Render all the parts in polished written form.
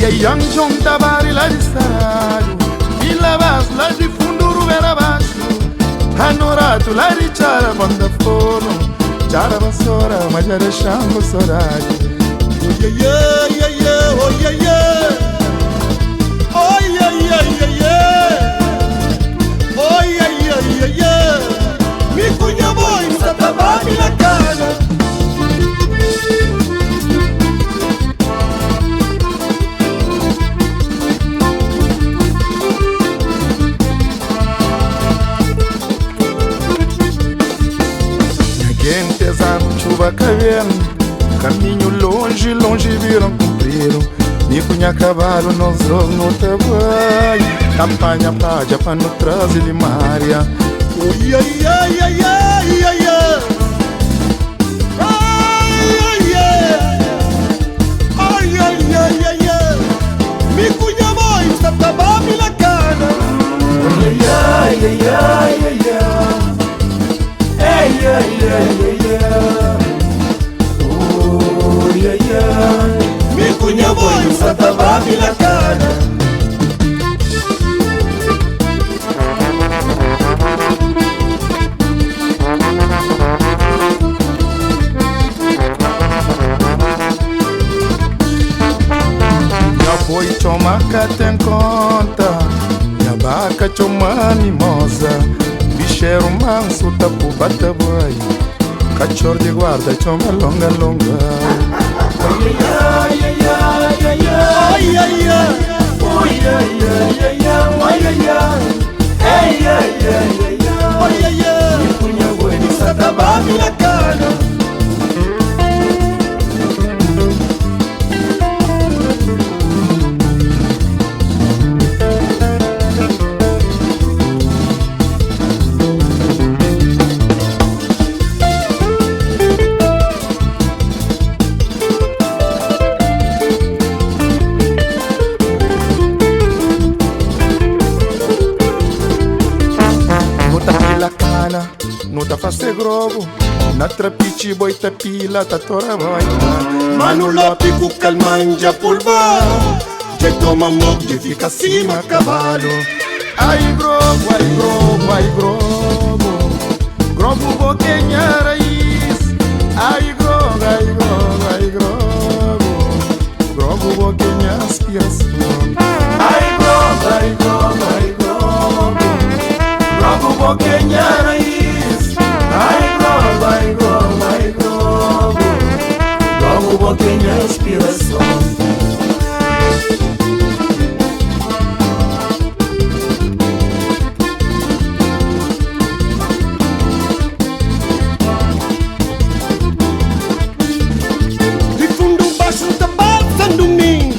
Yang Jong Tavares lá de Sarado, Vila Vaz lá de Funduru era Baixo, Hanorato lá de Chara Banda Fono, Chara Vasora, Majara Shango Sorade. Oh yeah yeah yeah yeah, oh yeah yeah, oh yeah yeah yeah yeah, oh yeah yeah yeah yeah. Me cunha boy, sa Tavares na cara. Chuva caindo, caminho longe, longe viram comprido. Me cunha cavalo, nós dois no trabalho. Campanha pádia para no trazer de Maria. Oi, ai, ai, ai, ai, ai, ai, ai, ai, ai, ai. Me cunha mãe, está trabalhando na cara. Ai, ai, ai, ai, ai, ai. Ay, ay, ay, ay, ay. Oh, ay, ay. Mi cunha boy, sa Tavares na cara. Minha boi choma que tem conta, minha vaca choma mimosa. Bicheiro manso tapu bata boy, cachorro de guarda choma longa longa. Ai ai ai ai ai ai ai ai, oi ai ai ai ai ai ai ai ai ai ai ai. Me punha boi de sa Tavares na cara. Nota face Grogu, na trapiti boi tapila tatora baita. Mano lopi kukal manja pulva, je toma mok je fica cima cavalo. Ai Grogu, ai Grogu, ai Grogu, Grogu boquenha raiz. Ai Grogu, ai Grogu, ai Grogu, Grogu boquenha aspiração. Ai Grogu, ai Grogu, ai Grogu, Grogu boquenha raiz. Ai Grogu, ai Grogu, ai Grogu, Grogu boquenha inspiração. De fundo baixo tá passando domingo,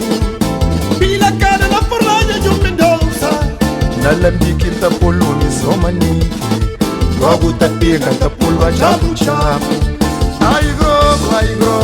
pila cara na forralha de Mendonça. Na lambique tá polone somani. Grogu tá pega, tá pulva, chapu, chapu. Ai Grogu, ai Grogu.